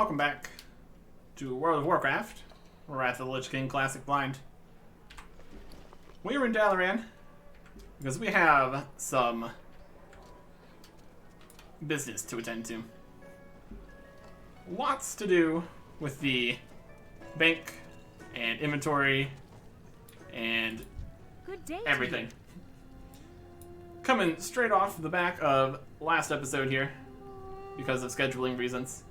welcome back to World of Warcraft. We're at the Lich King Classic Blind. We're in Dalaran because we have some business to attend to. Lots to do with the bank and inventory and everything. Coming straight off the back of last episode here because of scheduling reasons.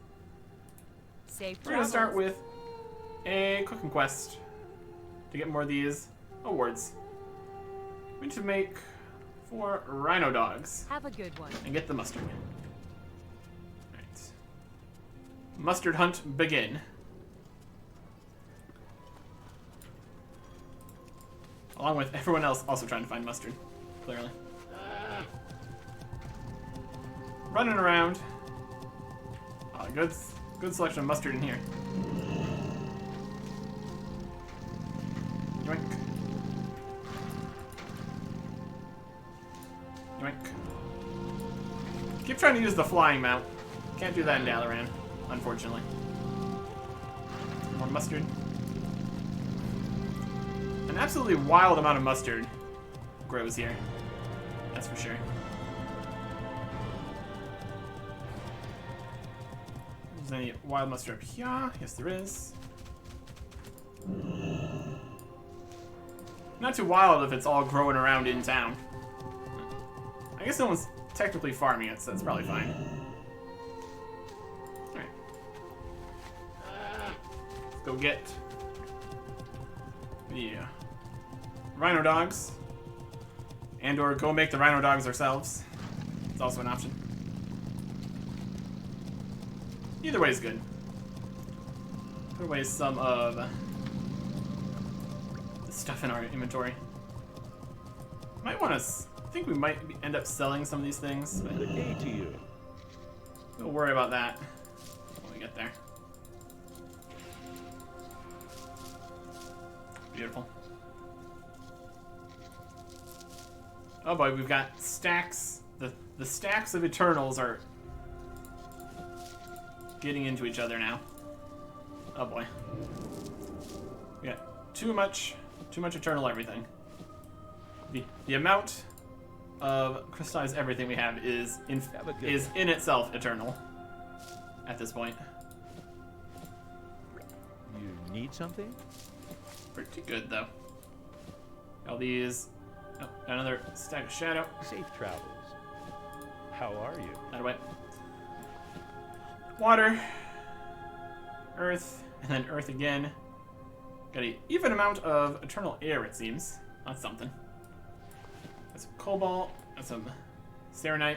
We're going to start with a cooking quest to get more of these awards. We need to make 4 rhino dogs. Have a good one. And get the mustard. Alright. Mustard hunt begin. Along with everyone else also trying to find mustard, clearly. Running around. Oh, good selection of mustard in here. Yoink. Yoink. Keep trying to use the flying mount. Can't do that in Dalaran, unfortunately. More mustard. An absolutely wild amount of mustard grows here. That's for sure. Is there any wild mustard up here? Yes, there is. Not too wild if it's all growing around in town. I guess no one's technically farming it, so that's probably fine. Alright. Let's go get the rhino dogs. And or go make the rhino dogs ourselves. It's also an option. Either way is good. Put away some of the stuff in our inventory. Might want to. I think we might end up selling some of these things. But good day to you. We'll worry about that when we get there. Beautiful. Oh boy, we've got stacks. The stacks of Eternals are getting into each other now. Oh boy. We got too much Eternal everything. The amount of crystallized everything we have is in itself Eternal at this point. You need something? Pretty good though. All these. Oh, another stack of shadow. Safe travels. How are you? That way. Water, earth, and then earth again. Got an even amount of eternal air, it seems. That's something. Got some cobalt, got some serenite.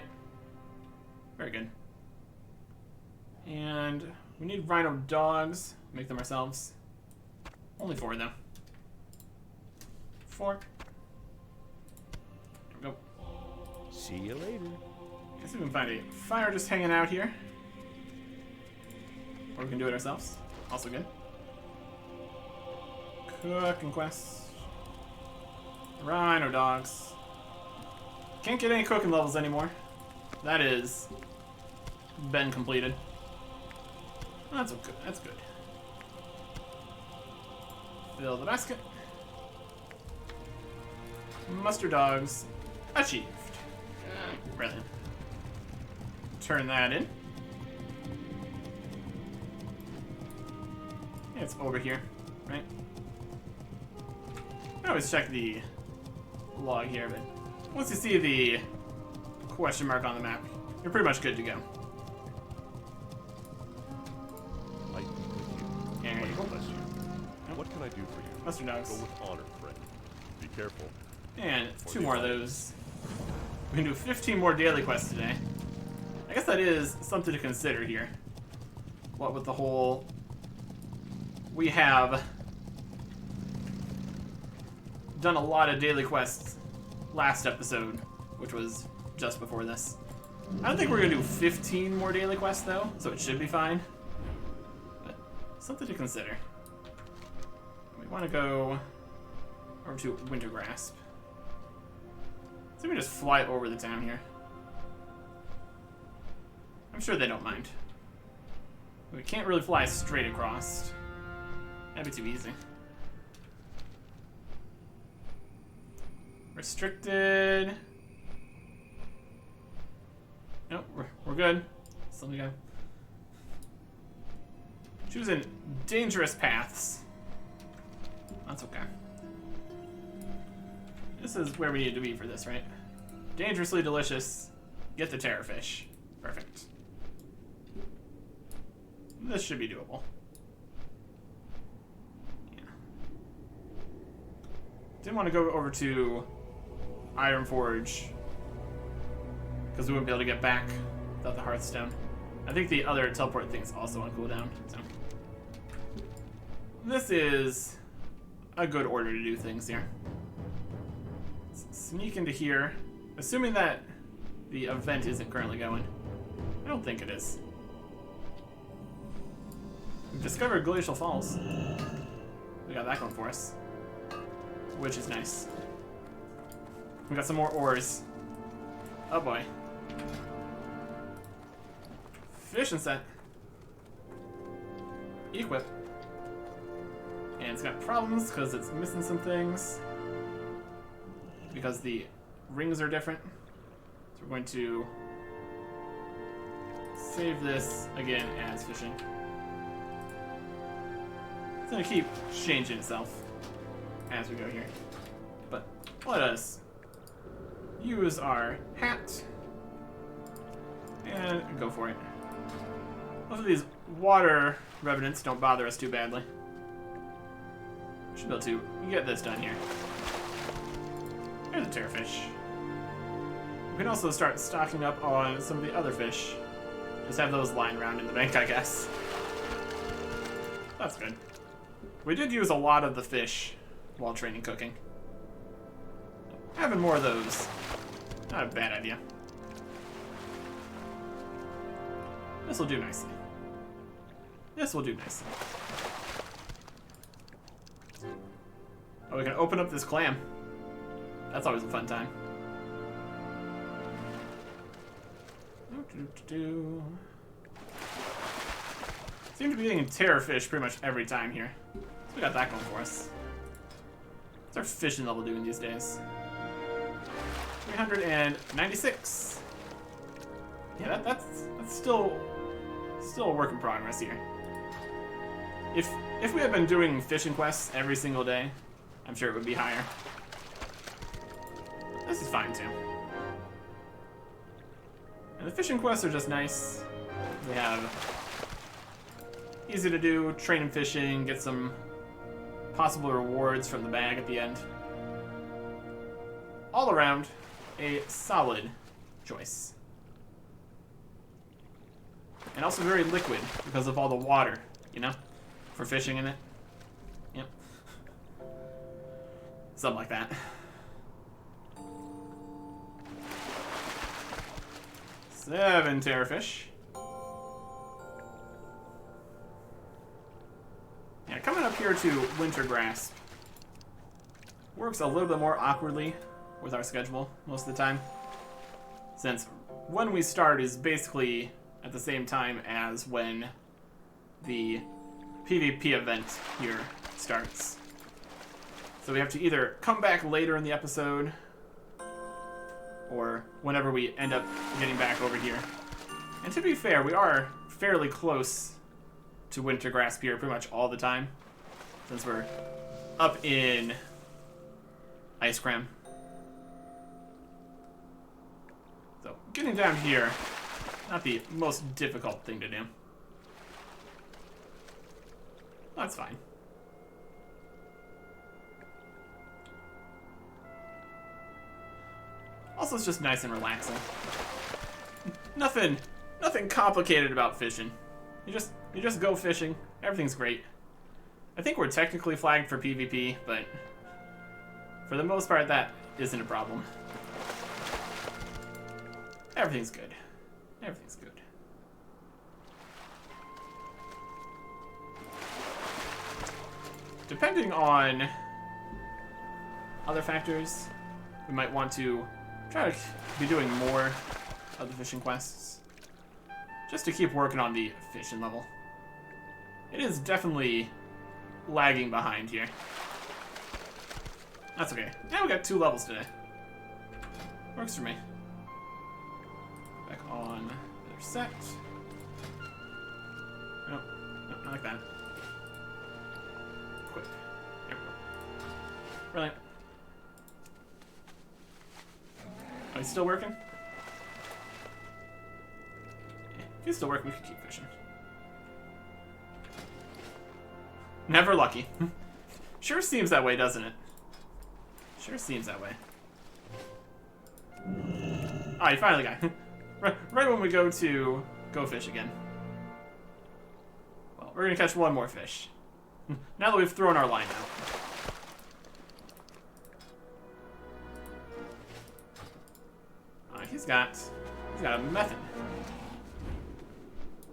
Very good. And we need rhino dogs. Make them ourselves. Only 4 though. 4. There we go. See you later. Guess we can find a fire just hanging out here. Or we can do it ourselves. Also good. Cooking quest. Rhino dogs. Can't get any cooking levels anymore. That is been completed. That's okay. That's good. Fill the basket. Mustard dogs achieved. Brilliant. Turn that in. It's over here, right? I always check the log here, but once you see the question mark on the map, you're pretty much good to go. I think with you. There you go. Bless you. What can I do for you? Mustard dogs. Go with honor, friend. Be careful. And 2 more of those. We can do 15 more daily quests today. I guess that is something to consider here. What with the whole... We have done a lot of daily quests last episode, which was just before this. I don't think we're going to do 15 more daily quests, though, so it should be fine. But something to consider. We want to go over to Wintergrasp. So we just fly over the town here. I'm sure they don't mind. We can't really fly straight across. That'd be too easy. Restricted. Nope, we're good. Still go. Choosing dangerous paths. That's okay. This is where we need to be for this, right? Dangerously delicious. Get the terrorfish. Perfect. This should be doable. Yeah. Didn't want to go over to Ironforge because we wouldn't be able to get back without the Hearthstone. I think the other teleport thing's also on cooldown. So this is a good order to do things here. Let's sneak into here, assuming that the event isn't currently going. I don't think it is. We've discovered Glacial Falls. We got that going for us, which is nice. We got some more ores. Oh boy. Fishing set. Equip. And it's got problems because it's missing some things. Because the rings are different. So we're going to save this again as fishing. It's going to keep changing itself as we go here. But let us use our hat and go for it. Most of these water revenants don't bother us too badly. Should be able to get this done here. There's a terrorfish. We can also start stocking up on some of the other fish. Just have those lying around in the bank, I guess. That's good. We did use a lot of the fish while training cooking. Having more of those, not a bad idea. This will do nicely. This will do nicely. Oh, we can open up this clam. That's always a fun time. Seem to be getting terrorfish pretty much every time here. So we got that going for us. What's our fishing level doing these days? 396. Yeah, that's still a work in progress here. If we had been doing fishing quests every single day, I'm sure it would be higher. This is fine too. And the fishing quests are just nice. We have easy to do, train and fishing, get some possible rewards from the bag at the end. All around, a solid choice. And also very liquid because of all the water, you know, for fishing in it. Yep. Something like that. Seven terrorfish. Yeah, coming up here to Winter Grasp works a little bit more awkwardly with our schedule most of the time, since when we start is basically at the same time as when the PvP event here starts. So we have to either come back later in the episode or whenever we end up getting back over here. And to be fair, we are fairly close to Winter Grasp here pretty much all the time, since we're up in Ice Cram. So getting down here, not the most difficult thing to do. That's fine. Also, it's just nice and relaxing. Nothing complicated about fishing. You just go fishing. Everything's great. I think we're technically flagged for PvP, but for the most part, that isn't a problem. Everything's good. Everything's good. Depending on other factors, we might want to try to be doing more of the fishing quests, just to keep working on the fishing level. It is definitely lagging behind here. That's okay. Now we got 2 levels today. Works for me. Back on the other set. Nope. Nope, not like that. Quick. There we go. Brilliant. Oh, he's still working? Yeah, if he's still working, we could keep fishing. Never lucky. Sure seems that way, doesn't it? Sure seems that way. Ah, you finally got it. right when we go to go fish again. Well, we're gonna catch 1 more fish. Now that we've thrown our line out. He's got a method.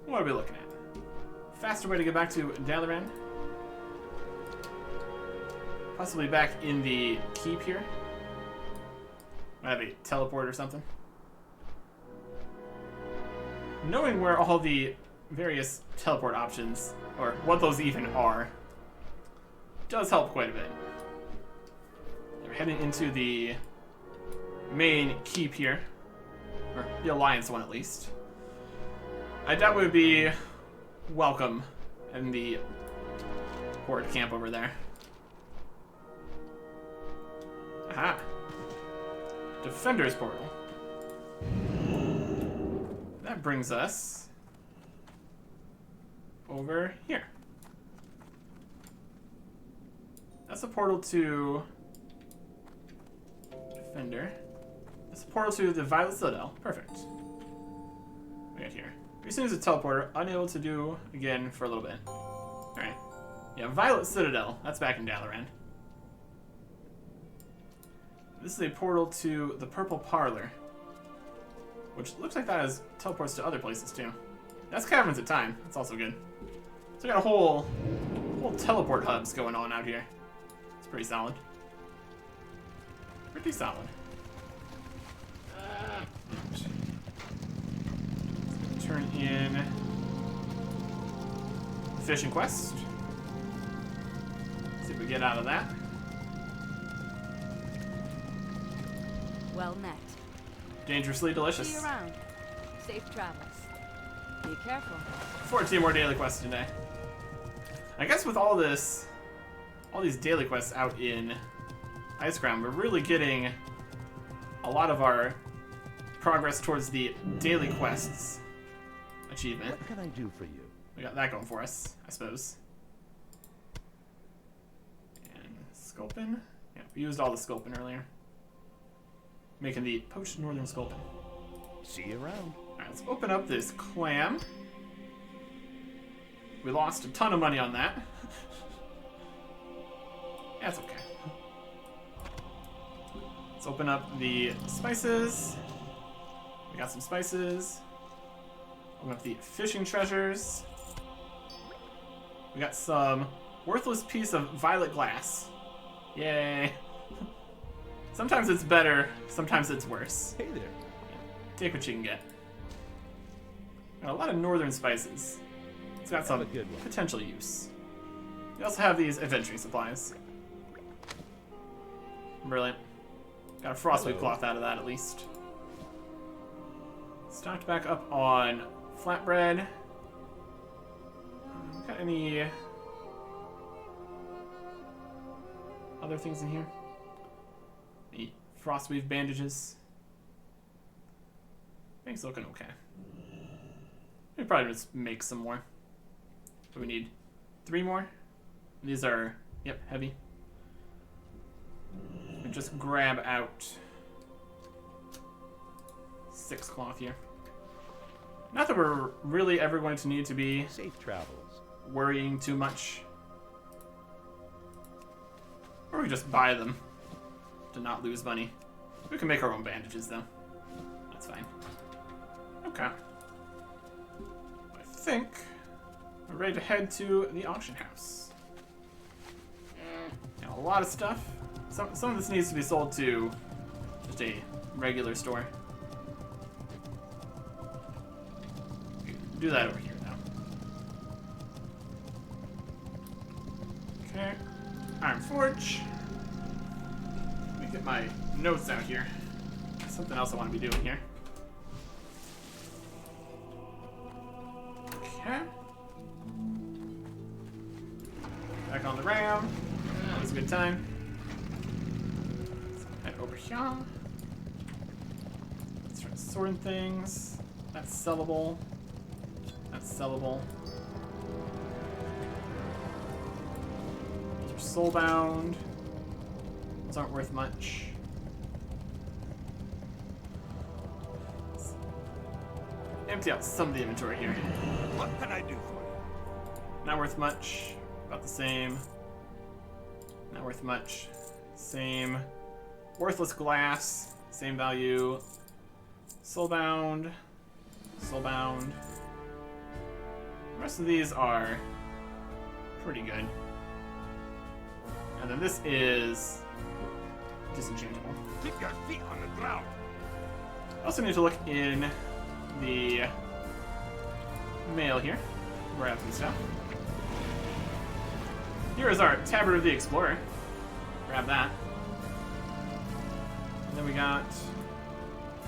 What are we looking at? Faster way to get back to Dalaran? Possibly back in the keep here. Might have a teleport or something. Knowing where all the various teleport options, or what those even are, does help quite a bit. We're heading into the main keep here. Or the Alliance one, at least. I doubt we would be welcome in the Horde camp over there. Aha. Defender's Portal. That brings us over here. That's a portal to Defender. That's a portal to the Violet Citadel. Perfect. We got here. Recently as a teleporter, unable to do again for a little bit. Alright. Yeah, Violet Citadel. That's back in Dalaran. This is a portal to the Purple Parlor, which looks like that has teleports to other places too. That's Caverns of Time. That's also good. So we got a whole teleport hubs going on out here. It's pretty solid. Pretty solid. Turn in fishing quest. See what we get out of that. Well met. Dangerously delicious. See you around. Safe travels. Be careful. 14 more daily quests today. I guess with all these daily quests out in Icecrown, we're really getting a lot of our progress towards the daily quests achievement. What can I do for you? We got that going for us, I suppose. And Sculpin. Yeah, we used all the Sculpin earlier. Making the poached northern Sculpin. See you around. Alright, let's open up this clam. We lost a ton of money on that. That's okay. Let's open up the spices. We got some spices. Open up the fishing treasures. We got some worthless piece of violet glass. Yay. Sometimes it's better, sometimes it's worse. Hey there. Take what you can get. Got a lot of northern spices. It's got some a good one. potential use. We also have these adventuring supplies. Brilliant. Got a frostweave cloth out of that at least. Stocked back up on flatbread. Got any other things in here? Any frostweave bandages? Things looking okay. We probably just make some more. But we need 3 more. These are, yep, heavy. And just grab out 6 cloth here. Not that we're really ever going to need to be Safe travels. worrying too much. Or we just buy them to not lose money. We can make our own bandages though. That's fine. Okay. I think we're ready to head to the auction house. Got a lot of stuff. Some of this needs to be sold to just a regular store. We can do that over here now. Okay. Iron Forge. Let me get my notes out here. Something else I want to be doing here. Okay. Back on the ram. Always a good time. Let's head over here. Let's start sorting things. That's sellable. That's sellable. Those are soulbound. Those aren't worth much. Let's empty out some of the inventory here. What can I do for you? Not worth much. About the same. Not worth much. Same. Worthless glass. Same value. Soulbound. Soulbound. The rest of these are pretty good. And then this is disenchantable. Keep your feet on the ground. Also need to look in the mail here. Grab some stuff. Here is our Tabard of the Explorer. Grab that. And then we got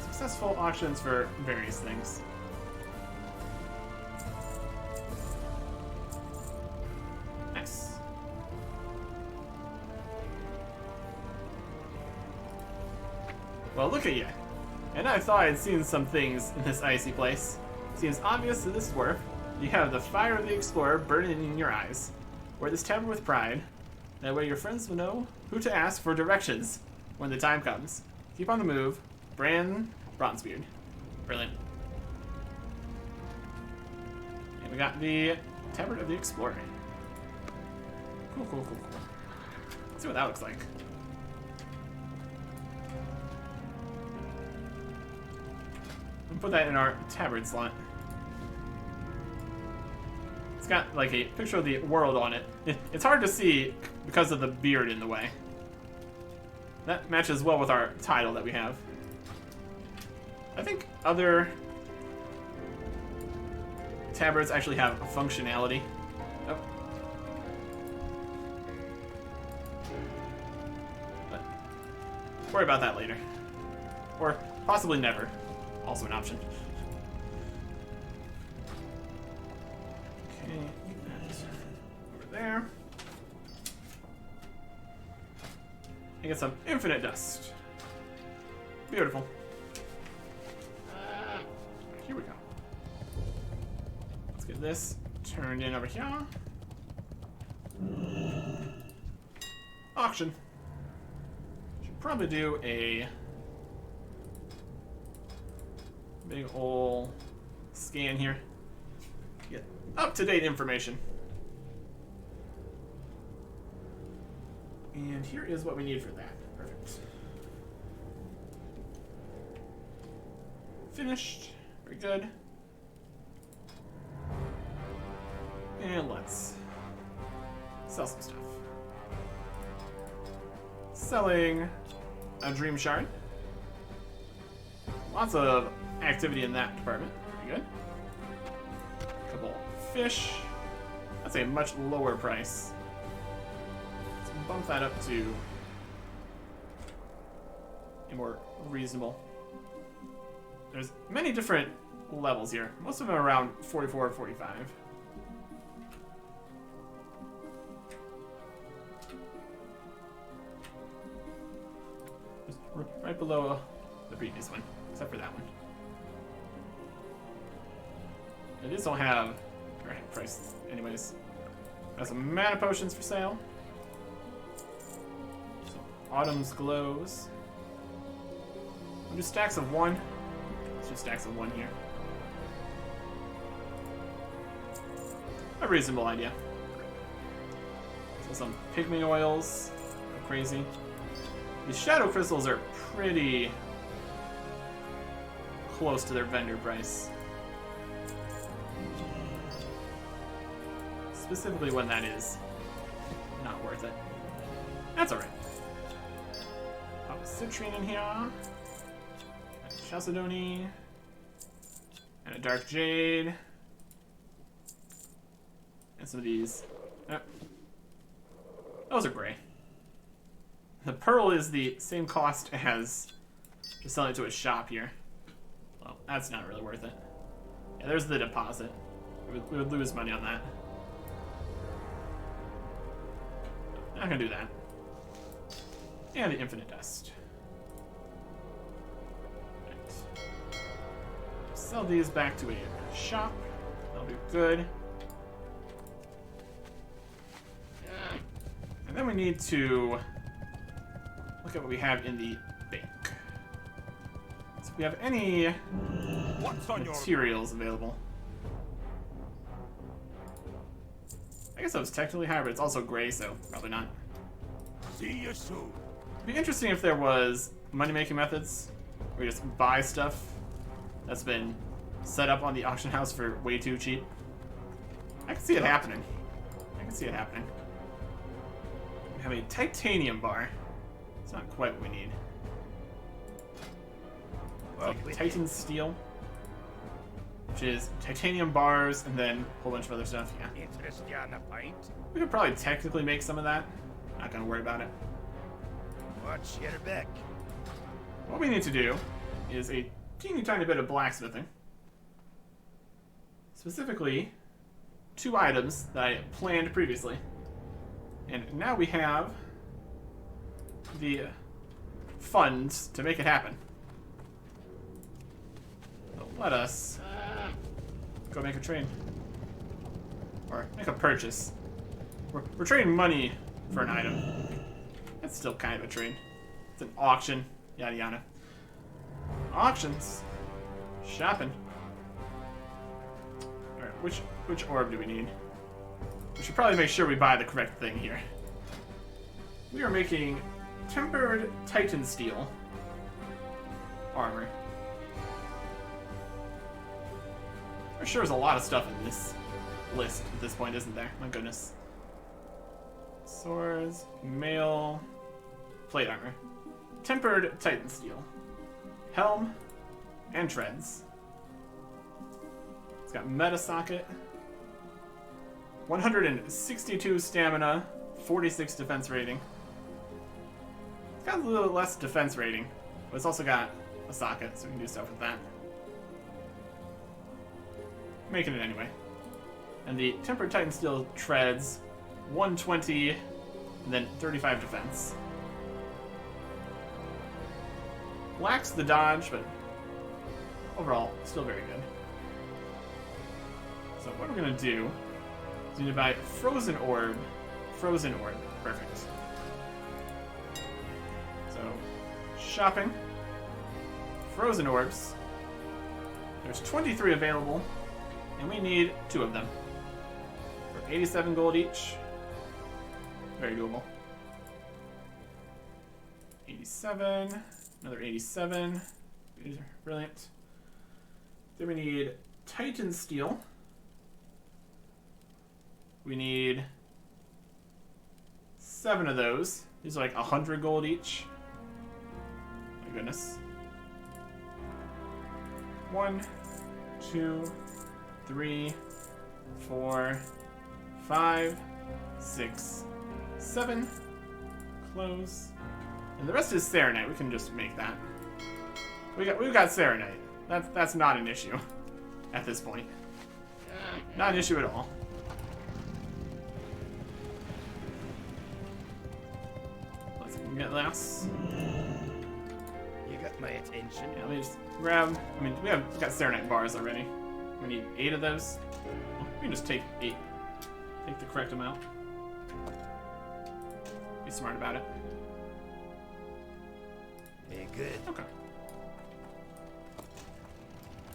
successful auctions for various things. Nice. Well, look at you. And I thought I'd seen some things in this icy place. Seems obvious to this dwarf. You have the fire of the explorer burning in your eyes. Wear this tabard with pride. That way your friends will know who to ask for directions when the time comes. Keep on the move. Bran Bronzebeard. Brilliant. And we got the Tabard of the Explorer. Cool, cool, cool, cool. Let's see what that looks like. We'll put that in our Tabard slot. It's got like a picture of the world on it. It's hard to see because of the beard in the way. That matches well with our title that we have. I think other tabards actually have functionality. Oh. But worry about that later. Or possibly never. Also an option. Okay, keep that over there. I get some infinite dust. Beautiful. Here we go. Let's get this turned in over here. Auction. Should probably do a big ol' scan here. Get up-to-date information. And here is what we need for that. Perfect. Finished. Very good. And let's sell some stuff. Selling a Dream Shard. Lots of activity in that department. Pretty good. Couple fish. That's a much lower price. Let's bump that up to a more reasonable. There's many different levels here. Most of them are around 44 or 45. Just right below the previous one, except for that one. And these don't have right price anyways. Got some mana potions for sale. Some Autumn's Glows. We'll do stacks of one. Let's do stacks of one here. A reasonable idea. So some pygmy oils. Go crazy. These shadow crystals are pretty close to their vendor price. Specifically when that is not worth it. That's alright. Pop citrine in here. A chalcedony. And a dark jade. And some of these. Oh. Those are gray. The pearl is the same cost as just selling it to a shop here. Well, that's not really worth it. Yeah, there's the deposit. We would lose money on that. Not gonna do that. And the infinite dust. Right. Sell these back to a shop. That'll do good. And then we need to look at what we have in the bank. So if we have any materials available. I guess that was technically higher, but it's also gray, so probably not. See you soon. It'd be interesting if there was money-making methods where you just buy stuff that's been set up on the auction house for way too cheap. I can see it happening. I can see it happening. We have a titanium bar. It's not quite what we need. It's like Titan steel, which is titanium bars and then a whole bunch of other stuff. Yeah. Interest you on a pint? We could probably technically make some of that. Not gonna worry about it. Watch your back. What we need to do is a teeny tiny bit of blacksmithing. Specifically, 2 items that I planned previously. And now we have the funds to make it happen. So let us go make a trade. Or make a purchase. We're trading money for an item. That's still kind of a trade. It's an auction. Yada yada. Auctions. Shopping. Alright, which orb do we need? We should probably make sure we buy the correct thing here. We are making tempered Titan steel armor. I'm sure there's a lot of stuff in this list at this point, isn't there? My goodness. Swords, mail, plate armor. Tempered Titan steel. Helm, and treads. It's got meta socket. 162 stamina, 46 defense rating. It's got a little less defense rating, but it's also got a socket, so we can do stuff with that. Making it anyway. And the tempered Titan steel treads 120 and then 35 defense. Lacks the dodge, but overall still very good. So what we're gonna do is we need to buy frozen orb. Frozen orb. Perfect. So shopping. Frozen orbs. There's 23 available, and we need 2 of them. For 87 gold each. Very doable. 87. Another 87. These are brilliant. Then we need Titan steel. We need 7 of those. These are like 100 gold each. My goodness. 1, 2, 3, 4, 5, 6, 7. Close. And the rest is Serenite. We can just make that. We've got Serenite. That's not an issue at this point. Not an issue at all. Let's get this. You got my attention. Yeah, let me just grab. I mean, we've got Serenite bars already. We need 8 of those. We can just take 8. Take the correct amount. Be smart about it. Very good. Okay.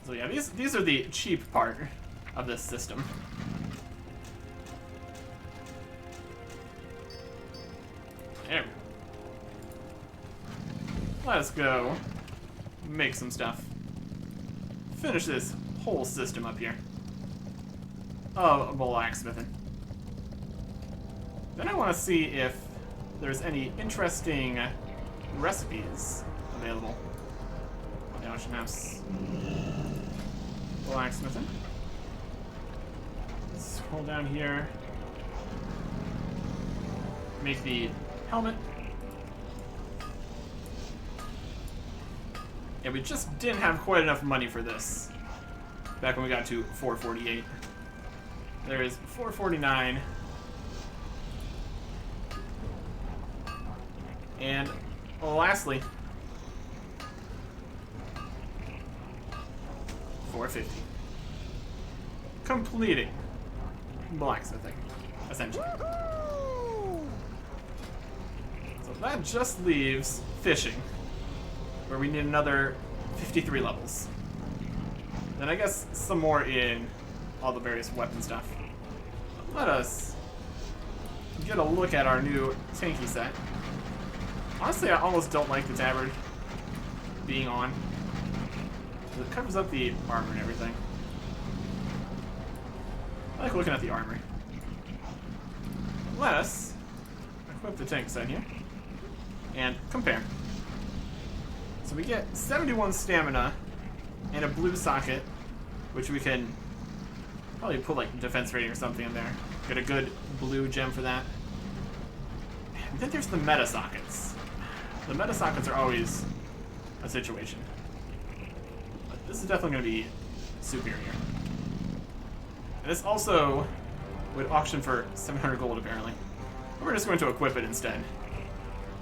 So yeah, these are the cheap part of this system. There. Let's go make some stuff. Finish this whole system up here of blacksmithing. Then I want to see if there's any interesting recipes available on the auction house. Blacksmithing. Scroll down here. make the helmet. And we just didn't have quite enough money for this back when we got to 448. There is 449. And lastly, 450. Completing blacksmithing, essentially. So that just leaves fishing, where we need another 53 levels. Then I guess some more in all the various weapon stuff. Let us get a look at our new tanky set. Honestly, I almost don't like the tabard being on. It covers up the armor and everything. I like looking at the armor. Let us equip the tank set here and compare. So we get 71 stamina and a blue socket, which we can probably put like defense rating or something in there. Get a good blue gem for that. And then there's the meta sockets. The meta sockets are always a situation. But this is definitely going to be superior. And this also would auction for 700 gold apparently. But we're just going to equip it instead.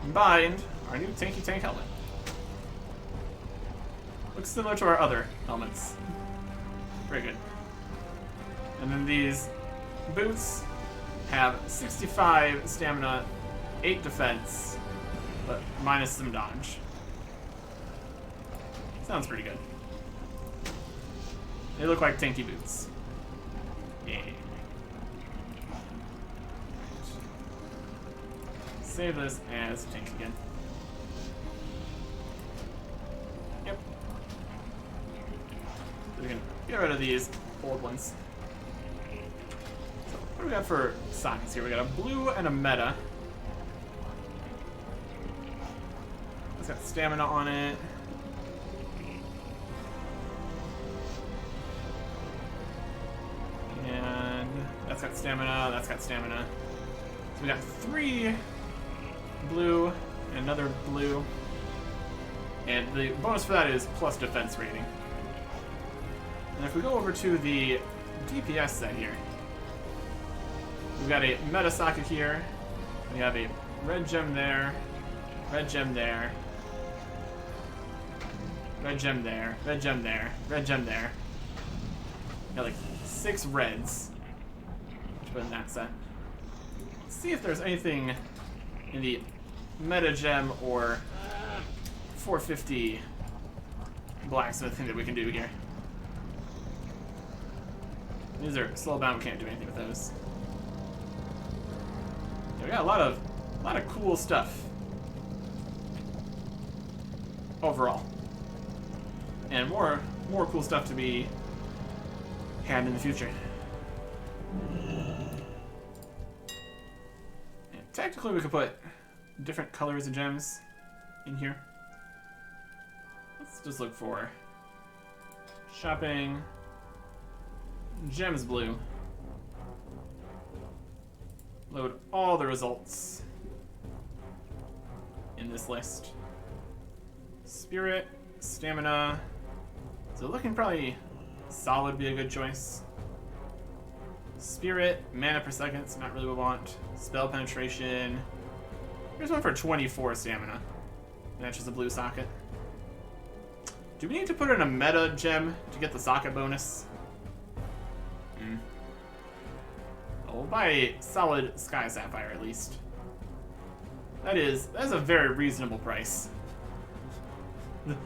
Combined our new tanky tank helmet. Looks similar to our other helmets. Very good. And then these boots have 65 stamina, 8 defense, but minus some dodge. Sounds pretty good. They look like tanky boots. Yay. Save this as tank again. Yep. So we can get rid of these old ones. So what do we got for sockets here? We got a blue and a meta. It's got stamina on it. And that's got stamina, that's got stamina. So we got 3 blue and another blue. And the bonus for that is plus defense rating. And if we go over to the DPS set here, we've got a meta socket here. We have a red gem there, red gem there, red gem there, red gem there, red gem there. Got like 6 reds to put in that set. Let's see if there's anything in the meta gem or 450 blacksmith thing that we can do here. These are slow bound, we can't do anything with those. Yeah, we got a lot of cool stuff overall. And more cool stuff to be had in the future. And technically we could put different colors of gems in here. Let's just look for shopping gems blue. Load all the results in this list. Spirit, stamina. So looking probably solid be a good choice. Spirit, mana per second, so not really what we want. Spell penetration. Here's one for 24 stamina. And that's just a blue socket. Do we need to put in a meta gem to get the socket bonus? We'll buy a solid Sky Sapphire at least. That's a very reasonable price.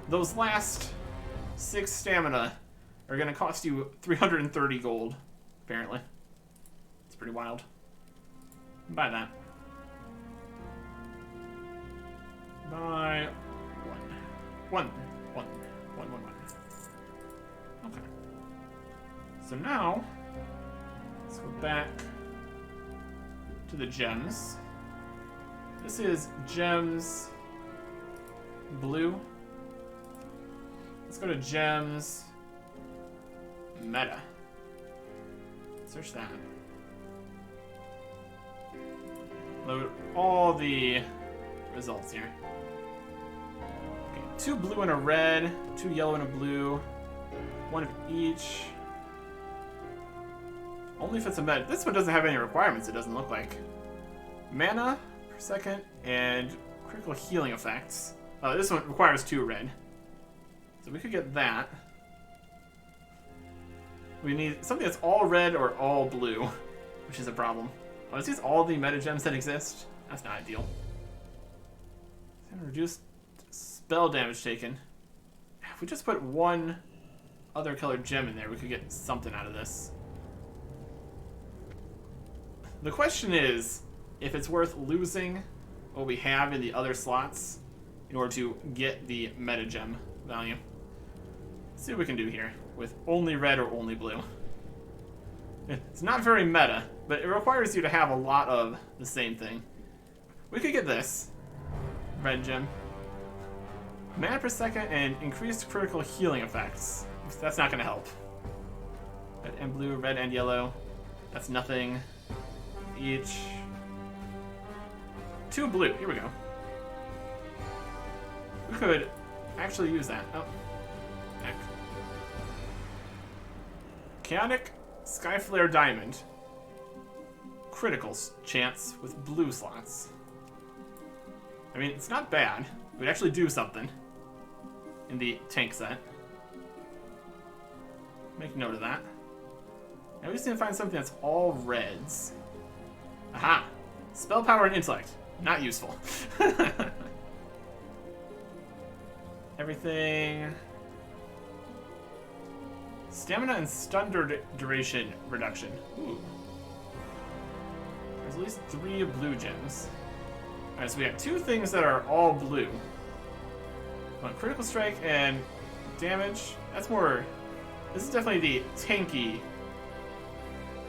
Those last 6 stamina are gonna cost you 330 gold, apparently. It's pretty wild. Buy that. Buy one. Okay. So now, let's go back to the gems. This is gems blue. Let's go to gems meta. Search that. load all the results here. Okay, 2 blue and a red, 2 yellow and a blue, 1 of each. Only if it's a med. This one doesn't have any requirements, it doesn't look like. Mana per second and critical healing effects. Oh, this one requires 2 red. So we could get that. We need something that's all red or all blue, which is a problem. Oh, is these all the meta gems that exist? That's not ideal. Reduced spell damage taken. If we just put 1 other colored gem in there, we could get something out of this. The question is, if it's worth losing what we have in the other slots in order to get the meta gem value. Let's see what we can do here with only red or only blue. It's not very meta, but it requires you to have a lot of the same thing. We could get this red gem. Mana per second and increased critical healing effects. That's not going to help. Red and blue, red and yellow. That's nothing. Each. 2 blue. Here we go. We could actually use that. Oh. Heck. Chaotic Skyflare Diamond. Critical chance with blue slots. I mean, it's not bad. It would actually do something in the tank set. Make note of that. Now we just need to find something that's all reds. Aha! Spell power and intellect. Not useful. Everything. Stamina and stun duration reduction. Ooh. There's at least 3 blue gems. Alright, so we have 2 things that are all blue. One critical strike and damage. That's more. This is definitely the tanky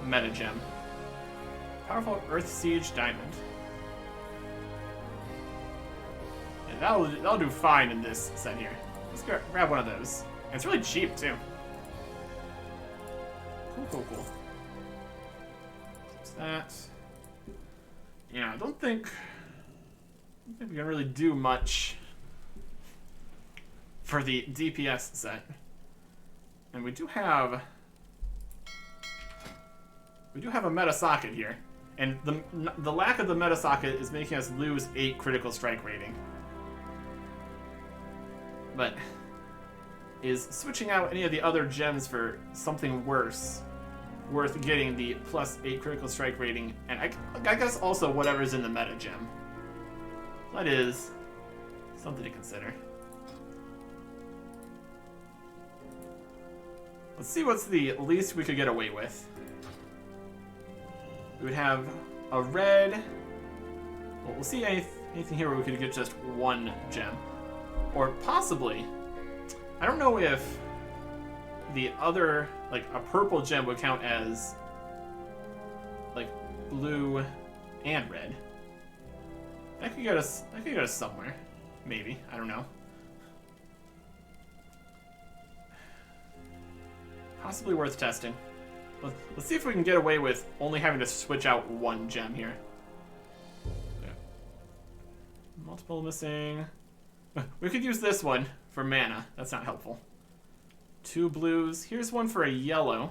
meta gem. Powerful Earth Siege Diamond. Yeah, that'll do fine in this set here. Let's grab one of those. And it's really cheap too. Cool. What's that? Yeah, I don't think we can really do much for the DPS set. And we do have a meta socket here. And the lack of the meta socket is making us lose 8 critical strike rating. But is switching out any of the other gems for something worse worth getting the plus 8 critical strike rating, and I guess also whatever's in the meta gem. That is something to consider. Let's see what's the least we could get away with. We would have a red. Well, we'll see anything here where we could get just 1 gem. Or possibly, I don't know if the other, like a purple gem would count as like blue and red. That could get us somewhere. Maybe. I don't know. Possibly worth testing. Let's see if we can get away with only having to switch out 1 gem here. Yeah. Multiple missing. We could use this one for mana. That's not helpful. 2 blues. Here's one for a yellow.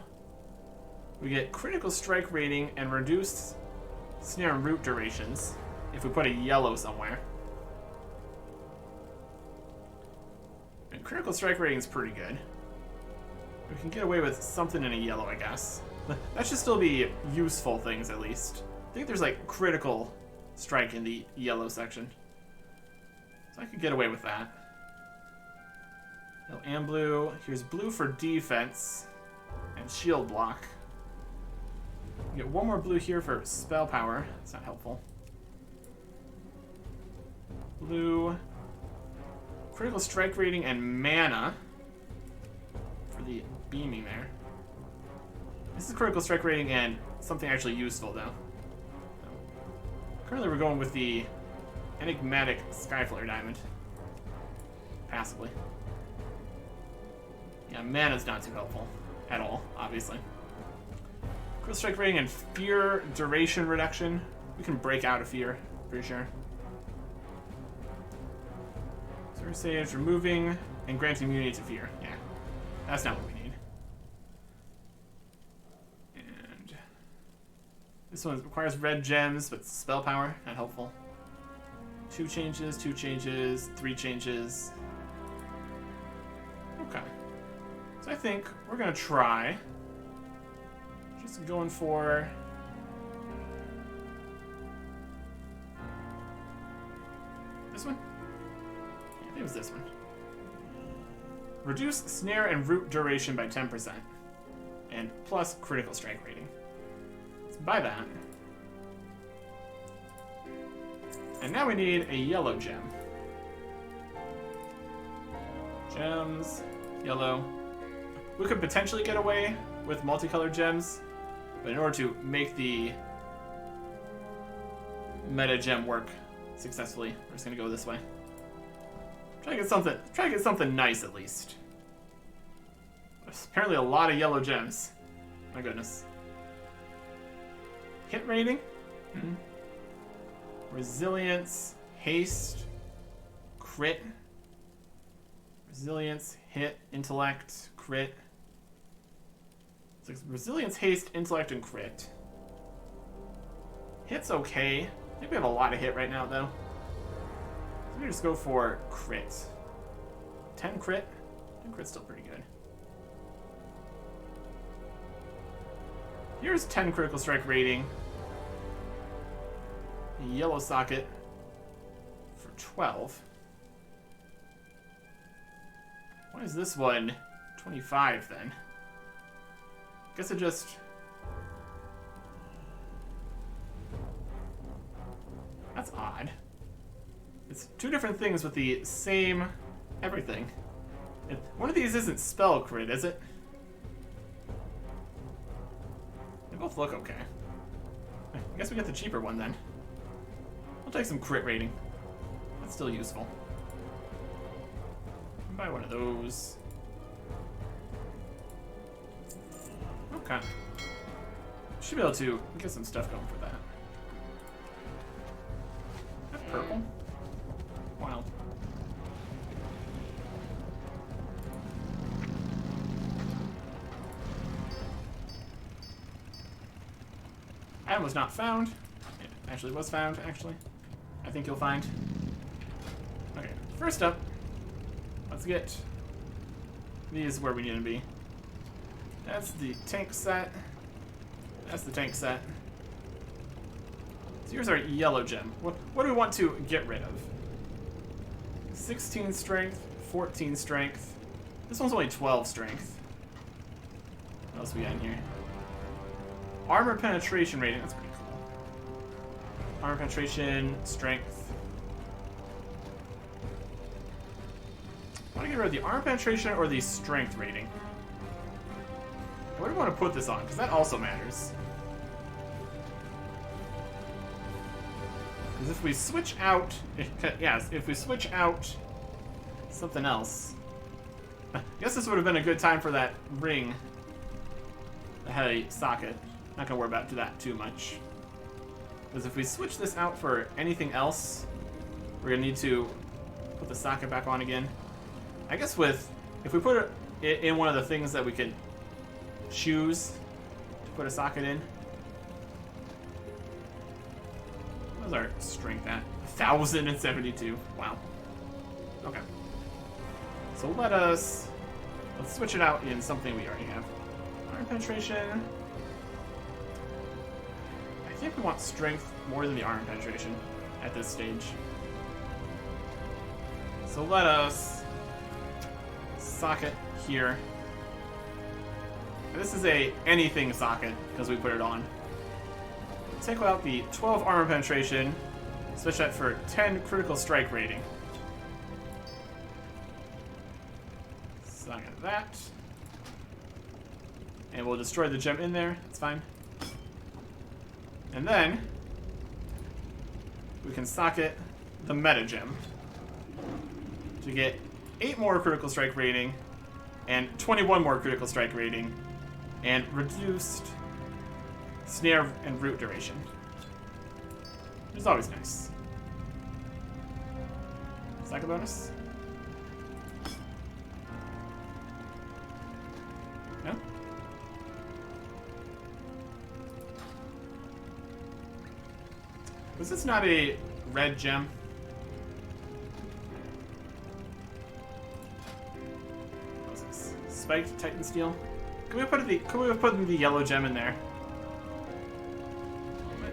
We get critical strike rating and reduced snare and root durations if we put a yellow somewhere. And critical strike rating is pretty good. We can get away with something in a yellow, I guess. That should still be useful things, at least. I think there's, like, critical strike in the yellow section. So I could get away with that. Yellow and blue. Here's blue for defense and shield block. We get 1 more blue here for spell power. That's not helpful. Blue. Critical strike rating and mana for the beaming there. This is critical strike rating and something actually useful, though. Currently we're going with the enigmatic Skyflare Diamond. Passively. Yeah, mana's not too helpful. At all, obviously. Critical strike rating and fear duration reduction. We can break out of fear, pretty sure. Zero saves, removing, and granting immunity to fear. Yeah, that's not what we need. And this one requires red gems, but spell power, not helpful. 2 changes, 2 changes, 3 changes. Okay. So I think we're gonna try just going for this one? Yeah, I think it was this one. Reduce snare and root duration by 10%. And plus critical strike rating. Let's buy that. And now we need a yellow gem. Gems, yellow. We could potentially get away with multicolored gems, but in order to make the meta gem work successfully, we're just gonna go this way. Try to get something nice at least. There's apparently a lot of yellow gems. My goodness. Hit rating? Mm-hmm. Resilience, haste, crit. Resilience, hit, intellect, crit. It's like resilience, haste, intellect, and crit. Hit's okay. I think we have a lot of hit right now, though. So we just go for crit. 10 crit. 10 crit's still pretty good. Here's 10 critical strike rating. A yellow socket for 12. Why is this one 25 then? Guess it just... That's odd. It's 2 different things with the same everything. One of these isn't spell crit, is it? They both look okay. I guess we get the cheaper one then. I'll take some crit rating. That's still useful. Buy one of those. Okay. Should be able to get some stuff going for that. That's purple. Wild. Item was not found. It actually was found, actually. I think you'll find. Okay, first up, let's get these where we need to be. That's the tank set. That's the tank set. So here's our yellow gem. What do we want to get rid of? 16 strength, 14 strength. This one's only 12 strength. What else we got in here? Armor penetration rating. That's pretty cool. Armor penetration, strength. I want to get rid of the armor penetration or the strength rating. Where do we want to put this on? Because that also matters. Because if we switch out... Yes, if we switch out something else... I guess this would have been a good time for that ring that had a socket. Not going to worry about that too much. Because if we switch this out for anything else, we're going to need to put the socket back on again. I guess if we put it in one of the things that we can choose to put a socket in. What was our strength at? 1,072. Wow. Okay. So let's switch it out in something we already have. Armor penetration. I think we want strength more than the armor penetration at this stage. So let us socket here. This is a anything socket because we put it on. Take out the 12 armor penetration, switch that for 10 critical strike rating. Socket that. And we'll destroy the gem in there, that's fine. And then we can socket the meta gem to get 8 more critical strike rating and 21 more critical strike rating and reduced snare and root duration. It's always nice. Second bonus? No? Was this not a red gem? What was this? Spiked Titan Steel? Could we have put the yellow gem in there?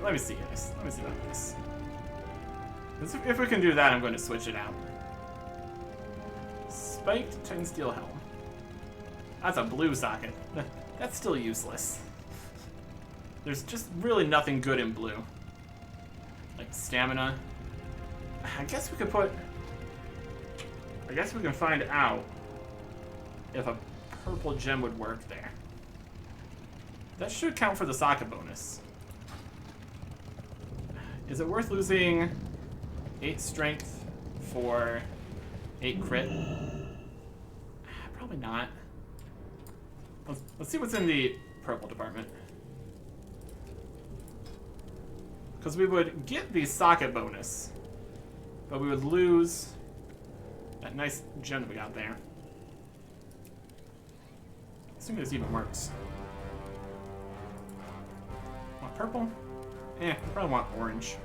Let me see this. Let me see about this. If we can do that, I'm going to switch it out. Spiked Titan Steel Helm. That's a blue socket. That's still useless. There's just really nothing good in blue. Like stamina. I guess we can find out if a purple gem would work there. That should count for the socket bonus. Is it worth losing 8 strength for 8 crit? Probably not. Let's see what's in the purple department. Because we would get the socket bonus, but we would lose that nice gem that we got there. Assuming this even works. Want purple? I probably want orange.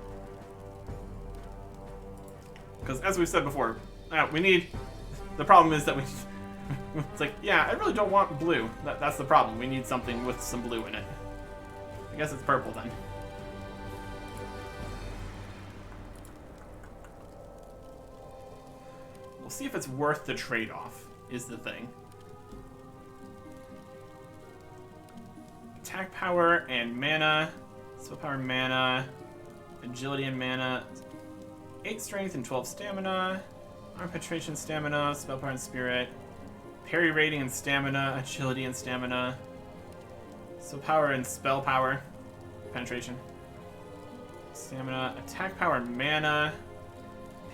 Because as we've said before, we need... The problem is that we... It's like, yeah, I really don't want blue. That's the problem. We need something with some blue in it. I guess it's purple then. We'll see if it's worth the trade-off, is the thing. Attack power and mana. Spell power and mana. Agility and mana. 8 strength and 12 stamina. Arm penetration, stamina. Spell power and spirit. Parry rating and stamina. Agility and stamina. Spell power and spell power. Penetration. Stamina. Attack power and mana.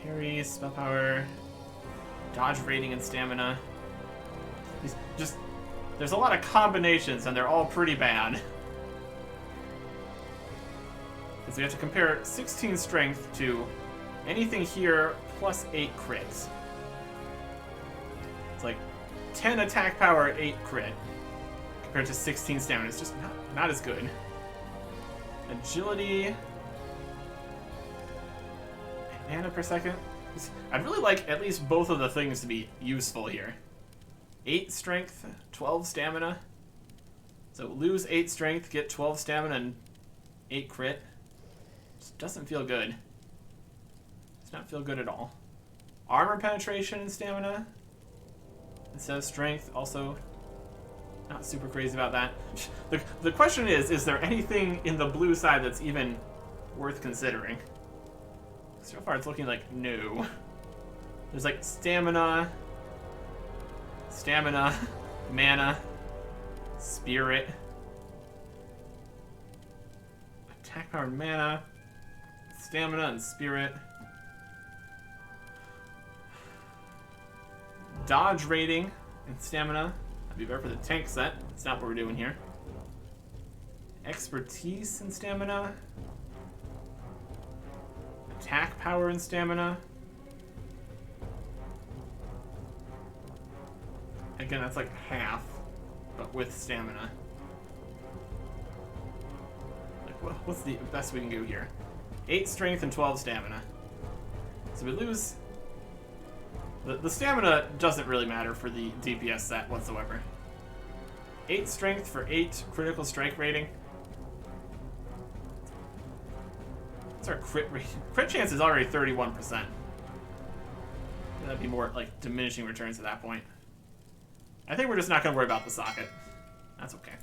Parry, spell power. Dodge rating and stamina. There's a lot of combinations and they're all pretty bad. Because we have to compare 16 strength to anything here plus 8 crits. It's like 10 attack power, 8 crit. Compared to 16 stamina. It's just not as good. Agility. Mana per second. I'd really like at least both of the things to be useful here. 8 strength, 12 stamina. So lose 8 strength, get 12 stamina and 8 crit. Just doesn't feel good. Does not feel good at all. Armor penetration and stamina instead of strength, also not super crazy about that. The question is there anything in the blue side that's even worth considering? So far it's looking like no. There's like stamina, mana, spirit, attack power and mana, stamina and spirit, dodge rating and stamina. That'd be better for the tank set. That's not what we're doing here. Expertise and stamina. Attack power and stamina. Again, that's like half, but with stamina. Like, what's the best we can do here? 8 strength and 12 stamina. So we lose... The stamina doesn't really matter for the DPS set whatsoever. 8 strength for 8 critical strike rating. What's our crit rate? Crit chance is already 31%. That'd be more like diminishing returns at that point. I think we're just not going to worry about the socket. That's okay.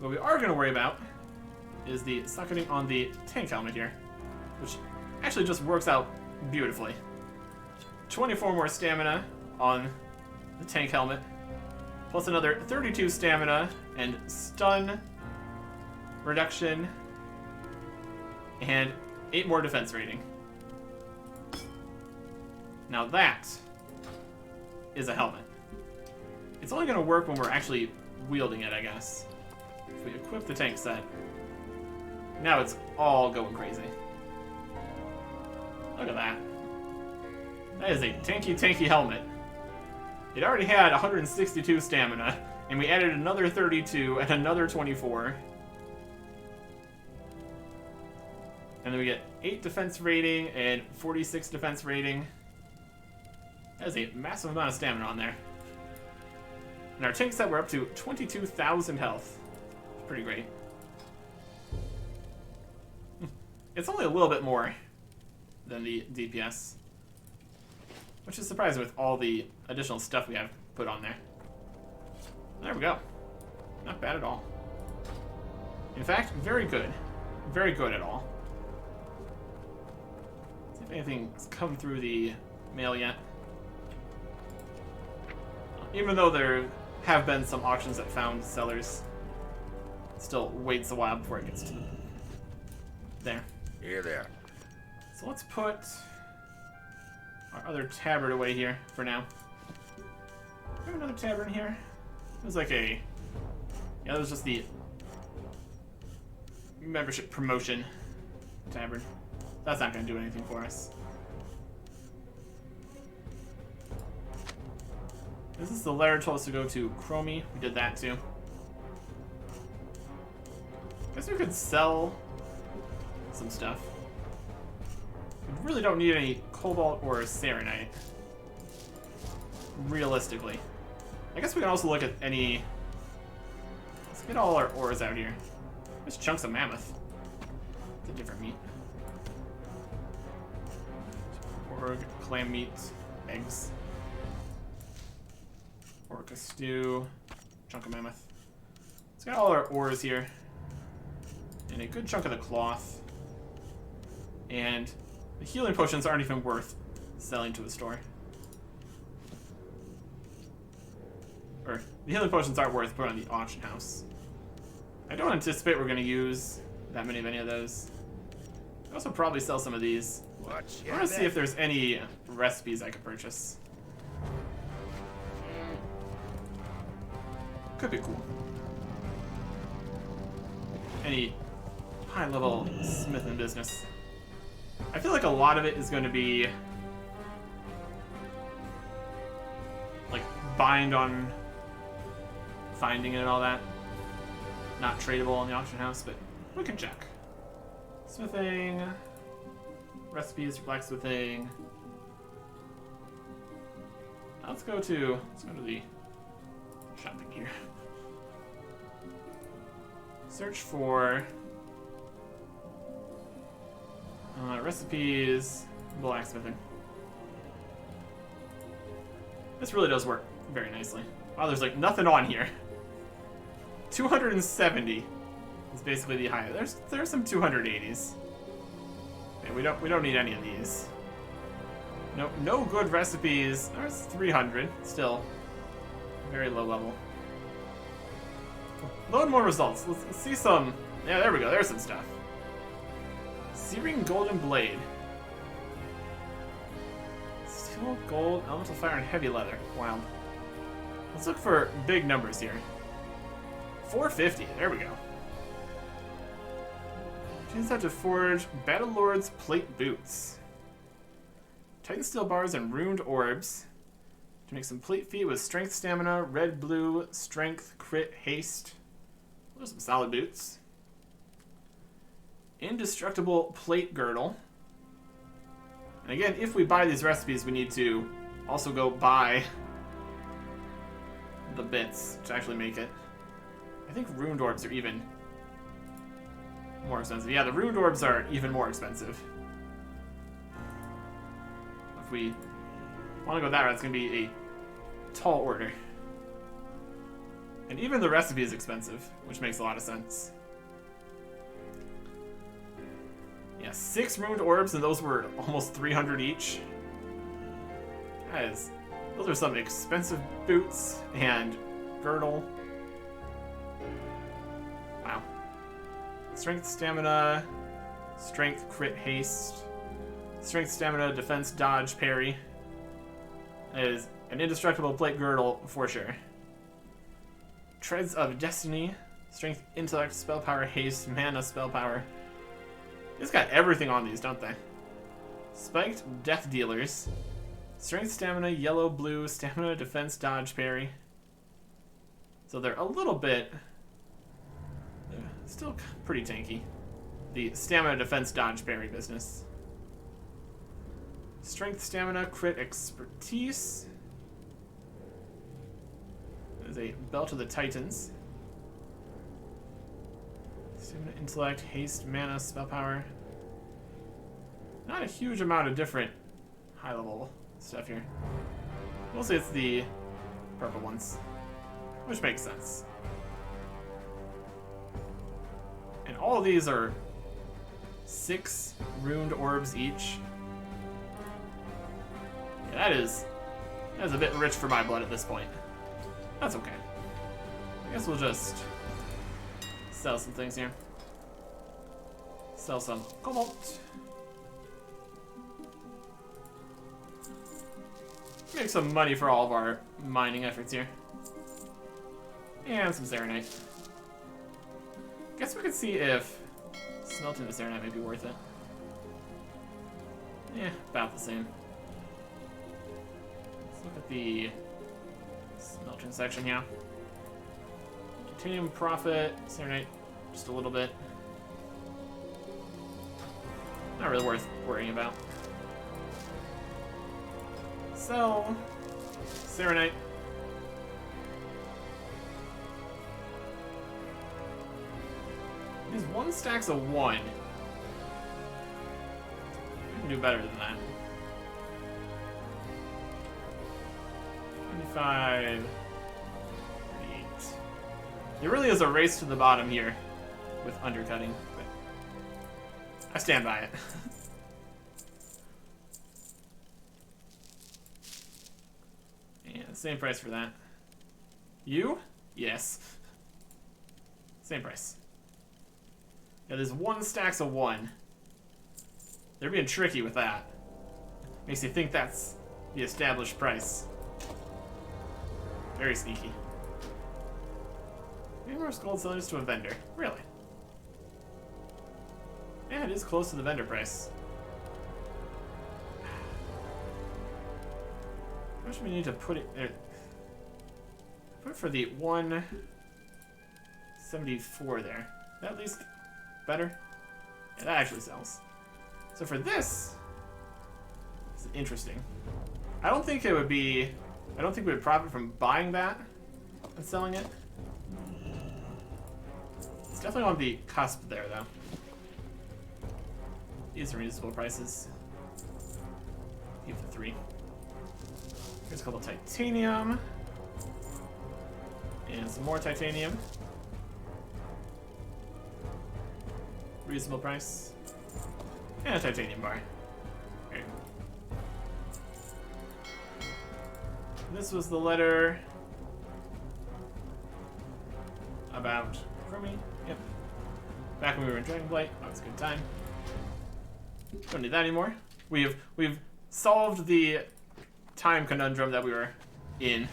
What we are going to worry about is the socketing on the tank helmet here, which actually just works out beautifully. 24 more stamina on the tank helmet, plus another 32 stamina and stun reduction, and 8 more defense rating. Now that is a helmet. It's only going to work when we're actually wielding it, I guess. If we equip the tank set. Now it's all going crazy. Look at that. That is a tanky helmet. It already had 162 stamina, and we added another 32 and another 24. And then we get 8 defense rating and 46 defense rating. That is a massive amount of stamina on there. And our tank set, we're up to 22,000 health. Pretty great. It's only a little bit more than the DPS, which is surprising with all the additional stuff we have put on there. There we go. Not bad at all. In fact, very good. Very good at all. See if anything's come through the mail yet. Even though there have been some auctions that found sellers, it still waits a while before it gets to there. Here there. So let's put our other tabard away here for now. Do we have another tabard in here? It was like a... Yeah, that was just the membership promotion tabard. That's not going to do anything for us. This is the letter told us to go to Chromie. We did that too. Guess we could sell some stuff. We really don't need any Cobalt or Serenite. Realistically. I guess we can also look at any... Let's get all our ores out here. There's chunks of mammoth. It's a different meat. Org, clam meat, eggs. Orca stew, chunk of mammoth. Let's get all our ores here. And a good chunk of the cloth. And the healing potions aren't even worth selling to a store. Or, the healing potions aren't worth putting on the auction house. I don't anticipate we're going to use that many of any of those. I'll also probably sell some of these. I want to see if there's any recipes I could purchase. Could be cool. Any high-level smithing business. I feel like a lot of it is going to be like bind on finding it and all that. Not tradable in the auction house, but we can check. Smithing, recipes for blacksmithing. Let's go to the shopping here. Search for recipes, blacksmithing. This really does work very nicely. Wow, there's like nothing on here. 270 is basically the high. There's some 280s. Okay, we don't need any of these. No good recipes. There's 300 still. Very low level. Load more results. Let's see some. Yeah, there we go. There's some stuff. Searing Golden Blade. Steel, gold, elemental fire, and heavy leather. Wild. Let's look for big numbers here. 450. There we go. Choose how to forge Battle Lord's plate boots. Titan steel bars and ruined orbs. To make some plate feet with strength, stamina, red, blue, strength, crit, haste. Those are some solid boots. Indestructible plate girdle. And again, if we buy these recipes, we need to also go buy the bits to actually make it. I think ruined orbs are even more expensive. Yeah, the ruined orbs are even more expensive. If we want to go that route, it's going to be a tall order. And even the recipe is expensive, which makes a lot of sense. Yeah, 6 ruined orbs, and those were almost 300 each. Guys, those are some expensive boots and girdle. Wow. Strength, stamina, strength, crit, haste. Strength, stamina, defense, dodge, parry. That is an indestructible plate girdle for sure. Treads of Destiny. Strength, intellect, spell power, haste, mana, spell power. They've got everything on these, don't they? Spiked death dealers. Strength, stamina, yellow, blue, stamina, defense, dodge, parry. So they're a little bit... still pretty tanky. The stamina, defense, dodge, parry business. Strength, stamina, crit, expertise. There's a Belt of the Titans. Stamina, intellect, haste, mana, spell power. Not a huge amount of different high-level stuff here. Mostly it's the purple ones, which makes sense. And all of these are 6 runed orbs each. Yeah, that is a bit rich for my blood at this point. That's okay. I guess we'll just sell some things here. Sell some cobalt. Make some money for all of our mining efforts here. And some Serenite. Guess we could see if smelting the Serenite may be worth it. Yeah, about the same. Let's look at the smelting section here. Titanium profit, Serenite, just a little bit. Not really worth worrying about. Sell Serenite. These 1 stacks of 1. We can do better than that. 25. 38. There really is a race to the bottom here with undercutting, but I stand by it. Same price for that. You? Yes. Same price. Yeah, there's 1 stacks of 1. They're being tricky with that. Makes you think that's the established price. Very sneaky. Numerous gold cylinders to a vendor. Really? Yeah, it is close to the vendor price. How much do we need to put it there? Put it for the 174 there. That at least better? Yeah, that actually sells. So for this is interesting. I don't think we would profit from buying that and selling it. It's definitely on the cusp there, though. These are reasonable prices. Keep the 3. Here's a couple titanium. And some more titanium. Reasonable price. And a titanium bar. Okay. This was the letter about Crummy. Yep. Back when we were in Dragonblight. That was a good time. Don't need that anymore. We've solved the time conundrum that we were in.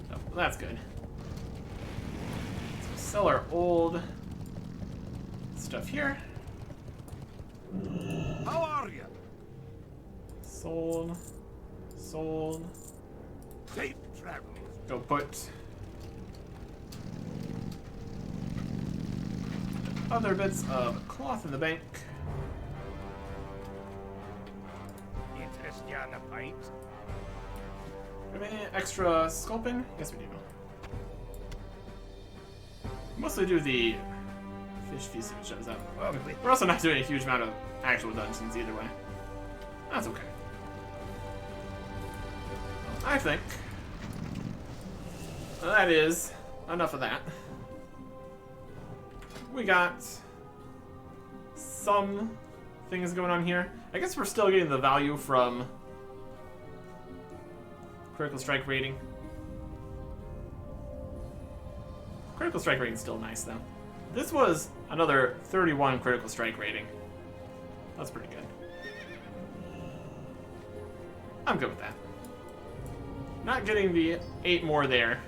So, well, that's good. So sell our old stuff here. How are you? Sold. Sold. Safe travels. Go put other bits of cloth in the bank. Interest you on a pint? Do we have any extra sculpting? Yes, we do. Mostly do the fish feast if it shows up. Lovely. We're also not doing a huge amount of actual dungeons either way. That's okay. I think that is enough of that. We got some things going on here. I guess we're still getting the value from critical strike rating. Critical strike rating is still nice though. This was another 31 critical strike rating. That's pretty good. I'm good with that. Not getting the 8 more there,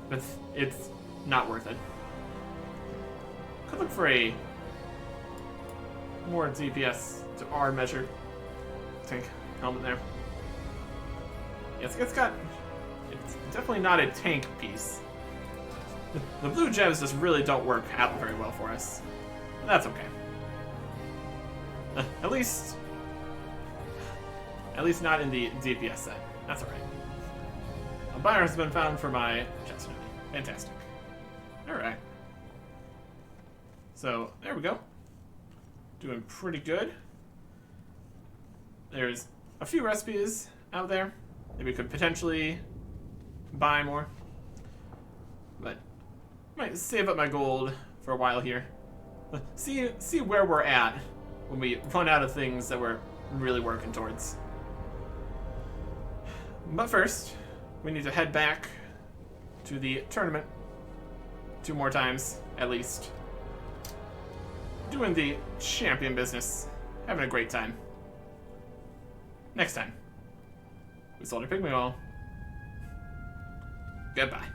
but it's not worth it. Could look for a more DPS to our measure. Tank helmet there. Yes, it's definitely not a tank piece. The blue gems just really don't work out very well for us. But that's okay. At least not in the DPS set. That's alright. A buyer has been found for my chest. Fantastic. Alright. So, there we go. Doing pretty good. There's a few recipes out there that we could potentially buy more. But might save up my gold for a while here. See where we're at when we run out of things that we're really working towards. But first, we need to head back to the tournament 2 more times, at least. Doing the champion business. Having a great time. Next time. We sold a pygmy wall. Goodbye.